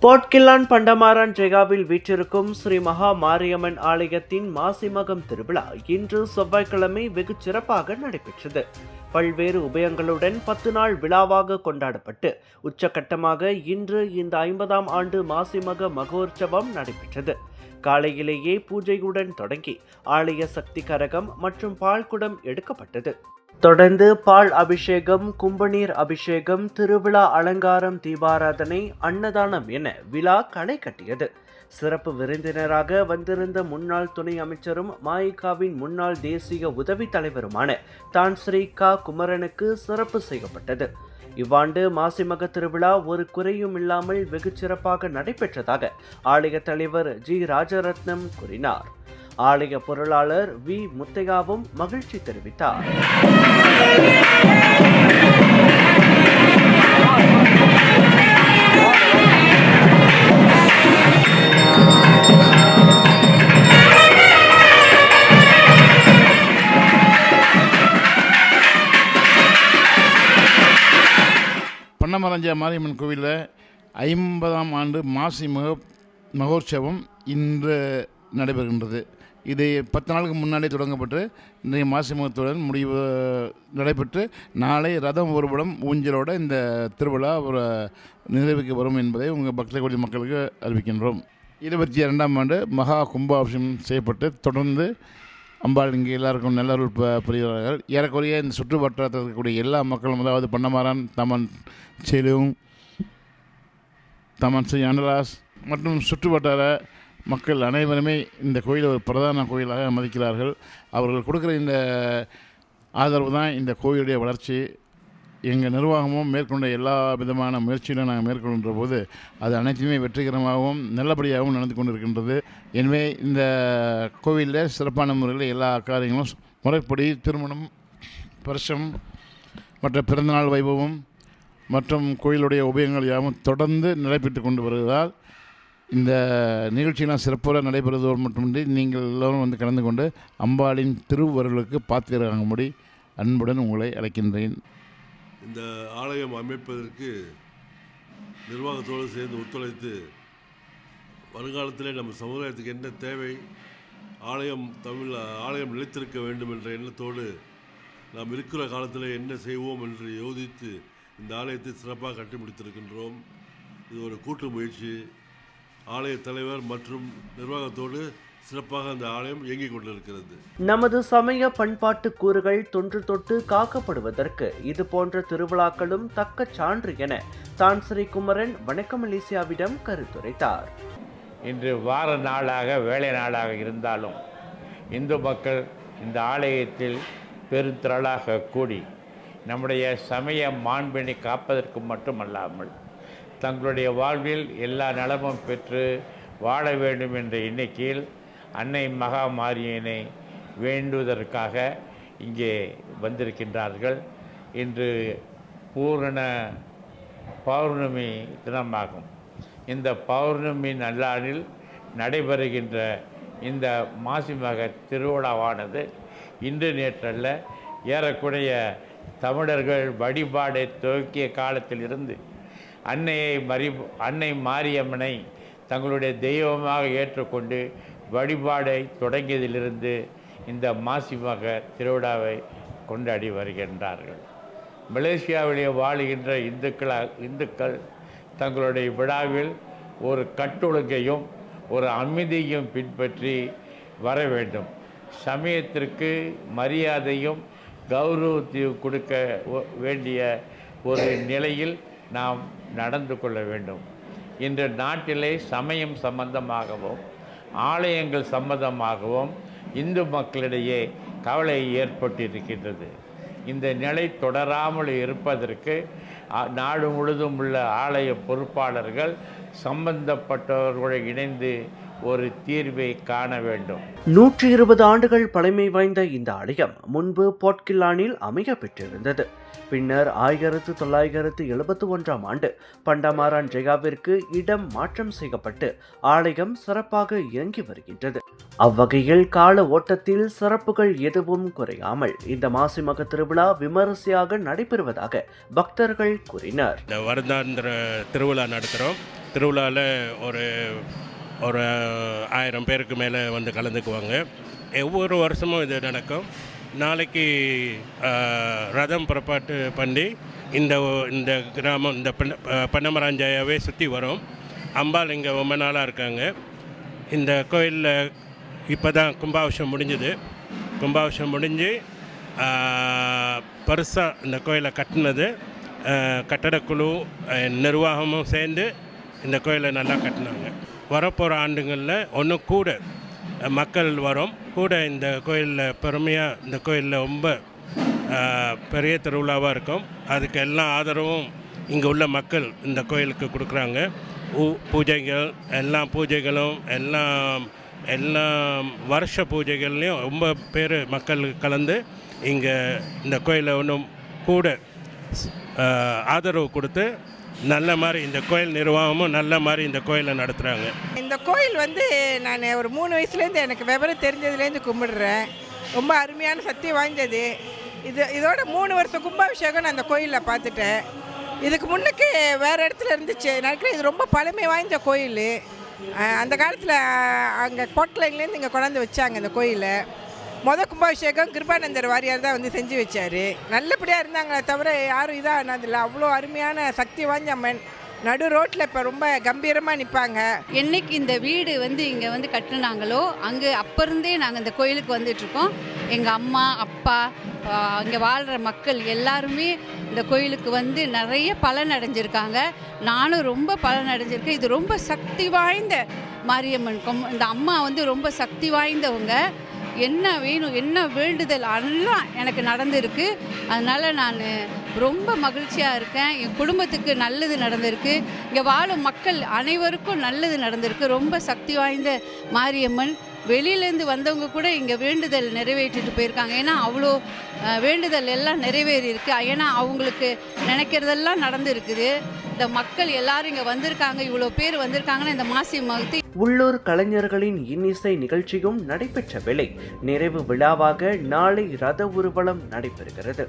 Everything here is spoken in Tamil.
போர்ட்கில்லான் பண்டமாரான் ஜெகாவில் வீற்றிருக்கும் ஸ்ரீ மகா மாரியம்மன் ஆலயத்தின் மாசிமகம் திருவிழா இன்று செவ்வாய்க்கிழமை வெகு சிறப்பாக நடைபெற்றது. பல்வேறு உபயங்களுடன் 10 நாள் விழாவாக கொண்டாடப்பட்டு உச்சகட்டமாக இன்று இந்த 50ஆம் ஆண்டு மாசிமக மகோற்சவம் நடைபெற்றது. காலையிலேயே பூஜையுடன் தொடங்கி ஆலய சக்தி கரகம் மற்றும் பால்குடம் எடுக்கப்பட்டது. தொடர்ந்து பால் அபிஷேகம், கும்பநீர் அபிஷேகம், திருவிழா அலங்காரம், தீபாராதனை, அன்னதானம் என விழா களை கட்டியது. சிறப்பு விருந்தினராக வந்திருந்த முன்னாள் துணை அமைச்சரும் மாயிகாவின் முன்னாள் தேசிய உதவி தலைவருமான தான் ஸ்ரீ க குமரனுக்கு சிறப்பு செய்யப்பட்டது. இவ்வாண்டு மாசிமக திருவிழா ஒரு குறையும் இல்லாமல் வெகு சிறப்பாக நடைபெற்றதாக ஆலய தலைவர் ஜி ராஜரத்னம் கூறினார். ஆலய பொருளாளர் வி முத்தையாவும் மகிழ்ச்சி தெரிவித்தார். பண்டமாரான் மாரியம்மன் கோவிலில் 50ஆம் ஆண்டு மாசி மகோற்சவம் இன்று நடைபெறுகின்றது. இது 10 நாளுக்கு முன்னாடி தொடங்கப்பட்டு இன்றைய மாசி மகத்துடன் முடிவு நடைபெற்று நாளை ரதம் ஊர்வலம் ஊஞ்சலோட இந்த திருவிழா ஒரு நிறைவுக்கு வரும் என்பதை உங்கள் பக்தகோடி மக்களுக்கு அறிவிக்கின்றோம். 22ஆம் ஆண்டு மகா கும்பாபிஷேகம் செய்யப்பட்டு தொடர்ந்து அம்பாள் இங்கே எல்லாருக்கும் நல்லருள் புரிகிறார்கள். ஏறக்குறைய இந்த சுற்று வட்டாரத்தில் இருக்கக்கூடிய எல்லா மக்களும், அதாவது பண்டமாரான், தமன் செலும், தமன் ஸ்ரீ அனலாஸ் மற்றும் சுற்று வட்டார மக்கள் அனைவருமே இந்த கோயிலை ஒரு பிரதான கோயிலாக மதிக்கிறார்கள். அவர்கள் கொடுக்குற இந்த ஆதரவு தான் இந்த கோயிலுடைய வளர்ச்சி. எங்கள் நிர்வாகமும் மேற்கொண்ட எல்லா விதமான முயற்சியிலும் நாங்கள் மேற்கொள்கின்ற போது அது அனைத்துமே வெற்றிகரமாகவும் நல்லபடியாகவும் நடந்து கொண்டிருக்கின்றது. எனவே இந்த கோவிலில் சிறப்பான முறையில் எல்லா காரியங்களும் முறைப்படி திருமணம், பரிசம், மற்ற பிறந்தநாள் வைபவம் மற்றும் கோயிலுடைய உபயங்கள் யாவும் தொடர்ந்து நடைபெற்று கொண்டு வருவதால் இந்த நிகழ்ச்சியெல்லாம் சிறப்பாக நடைபெறுவதோடு மட்டுமின்றி நீங்கள் எல்லோரும் வந்து கலந்து கொண்டு அம்பாளின் திருவருளுக்கு பாத்திரமாகும்படி அன்புடன் உங்களை அழைக்கின்றேன். இந்த ஆலயம் அமைப்பதற்கு நிர்வாகத்தோடு சேர்ந்து ஒத்துழைத்து வருங்காலத்திலே நம்ம சமுதாயத்துக்கு என்ன தேவை, ஆலயம் நிலைத்திருக்க வேண்டும் என்ற எண்ணத்தோடு நாம் இருக்கிற காலத்தில் என்ன செய்வோம் என்று யோசித்து இந்த ஆலயத்தை சிறப்பாக கட்டி முடித்திருக்கின்றோம். இது ஒரு கூட்டு முயற்சி. ஆலய தலைவர் மற்றும் நிர்வாகத்தோடு சிறப்பாக அந்த ஆலயம் இயங்கிக் கொண்டிருக்கிறது. நமது சமய பண்பாட்டு கூறுகள் தொன்று தொட்டு காக்கப்படுவதற்கு இது போன்ற திருவிழாக்களும் தக்க சான்று என தான் ஸ்ரீ குமரன் வணக்கம் மலேசியாவிடம் கருத்துரைத்தார். இன்று வார நாளாக வேலை நாளாக இருந்தாலும் இந்து மக்கள் இந்த ஆலயத்தில் பெருந்திரளாக கூடி நம்முடைய சமய மாண்பினை காப்பதற்கு மட்டுமல்லாமல் தங்களுடைய வாழ்வில் எல்லா நலமும் பெற்று வாழ வேண்டும் என்ற எண்ணிக்கையில் அன்னை மகா மாரியனை வேண்டுவதற்காக இங்கே வந்திருக்கின்றார்கள். இன்று பூரண பௌர்ணமி தினமாகும். இந்த பௌர்ணமி நல்லாளில் நடைபெறுகின்ற இந்த மாசிமக திருவிழாவானது இன்று நேற்றல்ல, ஏறக்குறைய தமிழர்கள் வழிபாடை துவக்கிய காலத்தில் இருந்து அன்னை மாரியம்மனை தங்களுடைய தெய்வமாக ஏற்றுக்கொண்டு வழிபாடை தொடங்கியதிலிருந்து இந்த மாசிமக திருவிழாவை கொண்டாடி வருகின்றார்கள். மலேசியாவிலே வாழுகின்ற இந்துக்கள் தங்களுடைய விழாவில் ஒரு கட்டொழுங்கையும் ஒரு அமைதியையும் பின்பற்றி வர வேண்டும். சமயத்திற்கு மரியாதையும் கௌரவத்தையும் கொடுக்க வேண்டிய ஒரு நிலையில் நாம் நடந்து கொள்ள வேண்டும். இன்று நாட்டிலே சமயம் சம்பந்தமாகவும் ஆலயங்கள் சம்பந்தமாகவும் இந்து மக்களிடையே கவலை ஏற்பட்டிருக்கின்றது. இந்த நிலை தொடராமல் இருப்பதற்கு நாடு முழுதும் உள்ள ஆலய பொறுப்பாளர்கள் சம்பந்தப்பட்டவர்களுடன் இணைந்து ஒரு தீர்வை காண வேண்டும். 120 ஆண்டுகள் பழமை வாய்ந்த இந்த ஆலயம் முன்பு போர்ட்கில்லானில் அமைய பெற்றிருந்தது. பின்னர் 1971ஆம் ஆண்டு பண்டமாரான் ஜெகாவிற்கு இடம் மாற்றம் செய்யப்பட்டு ஆலயம் சிறப்பாக இயங்கி வருகின்றது. அவ்வகையில் கால ஓட்டத்தில் சிறப்புகள் எதுவும் குறையாமல் இந்த மாசிமக திருவிழா விமரிசையாக நடைபெறுவதாக பக்தர்கள் கூறினர். இந்த வருடாந்திர திருவிழா நடத்துகிறோம். திருவிழாவில் ஒரு ஒரு 1000 பேருக்கு மேலே வந்து கலந்துக்குவாங்க. ஒவ்வொரு வருஷமும் இது நடக்கும். நாளைக்கு ரதம் புறப்பாட்டு பண்ணி இந்த கிராமம் இந்த பண்ணமராஞ்சாயாவே சுற்றி வரும். அம்பாள் இங்கே ரொம்ப நாளாக இருக்காங்க. இந்த கோயிலில் இப்போ தான் கும்பாபிஷேகம் முடிஞ்சுது. கும்பாபிஷேகம் முடிஞ்சு பெருசாக இந்த கோயிலை கட்டினது கட்டடக்குழு நிர்வாகமும் சேர்ந்து இந்த கோயிலை நல்லா கட்டினாங்க. வரப்போகிற ஆண்டுகளில் ஒன்றும் கூட மக்கள் வரும் கூட இந்த கோயிலில் பெருமையாக இந்த கோயிலில் ரொம்ப பெரிய திருவிழாவாக இருக்கும். அதுக்கு எல்லா ஆதரவும் இங்கே உள்ள மக்கள் இந்த கோயிலுக்கு கொடுக்குறாங்க. பூஜைகள் பூஜைகளும் எல்லாம் வருஷ பூஜைகள்லேயும் ரொம்ப பேர் மக்கள் கலந்து இங்கே இந்த கோயிலை ஒன்றும் கூட ஆதரவு கொடுத்து நல்ல மாதிரி இந்த கோயில் நிர்வாகமும் நல்ல மாதிரி இந்த கோயிலை நடத்துகிறாங்க. இந்த கோயில் நான் ஒரு 3 வயசுலேருந்து எனக்கு விவரம் தெரிஞ்சதுலேருந்து கும்பிடுறேன். ரொம்ப அருமையான சக்தி வாய்ந்தது. இதோட 3 வருஷம் கும்பாபிஷேகம் நான் அந்த கோயிலில் பார்த்துட்டேன். இதுக்கு முன்னுக்கு வேறு இடத்துல இருந்துச்சு. நினைக்கிறேன் இது ரொம்ப பழமை வாய்ந்த கோயில். அந்த காலத்தில் அங்கே கோட்லைன்லேருந்து இங்கே கொண்டாந்து வச்சாங்க இந்த கோயிலை. கும்பாபிஷேகம் கிருபானந்தர் வாரியார் தான் செஞ்சு வச்சார். நல்லபடியாக இருந்தாங்களே தவிர யாரும் இதாக ஆனதில்லை. அவ்வளோ அருமையான சக்தி வாய்ந்த அம்மன் நடு ரோட்டில் இப்போ ரொம்ப கம்பீரமாக நிற்பாங்க. என்னைக்கு இந்த வீடு இங்கே கட்டினாங்களோ அங்கே அப்போ இருந்தே நாங்கள் இந்த கோயிலுக்கு வந்துட்டுருக்கோம். எங்கள் அம்மா அப்பா இங்கே வாழ்கிற மக்கள் எல்லாருமே இந்த கோயிலுக்கு நிறைய பலன் அடைஞ்சிருக்காங்க. நானும் ரொம்ப பலன் அடைஞ்சிருக்கேன். இது ரொம்ப சக்தி வாய்ந்த மாரியம்மன். இந்த அம்மா ரொம்ப சக்தி வாய்ந்தவங்க. என்ன வேணும் என்ன வேண்டுதல் எல்லாம் எனக்கு நடந்திருக்கு. அதனால் நான் ரொம்ப மகிழ்ச்சியாக இருக்கேன். என் குடும்பத்துக்கு நல்லது நடந்திருக்கு. இங்கே வாழும் மக்கள் அனைவருக்கும் நல்லது நடந்திருக்கு. ரொம்ப சக்தி வாய்ந்த மாரியம்மன். வெளியிலேருந்து வந்தவங்க கூட இங்கே வேண்டுதல் நிறைவேற்றிட்டு போயிருக்காங்க. ஏன்னா அவ்வளோ வேண்டுதல் எல்லாம் நிறைவேறி இருக்குது. ஏன்னா அவங்களுக்கு நினைக்கிறதெல்லாம் நடந்துருக்குது. இந்த மக்கள் எல்லாரும் இங்கே வந்திருக்காங்க. இவ்வளோ பேர் வந்திருக்காங்கன்னா இந்த மாசி மகத்தி உள்ளூர் கலைஞர்களின் இன்னிசை நிகழ்ச்சியும் நடைபெற்ற வேளை நிறைவு விழாவாக நாளை ரத ஊர்வலம் நடைபெறுகிறது.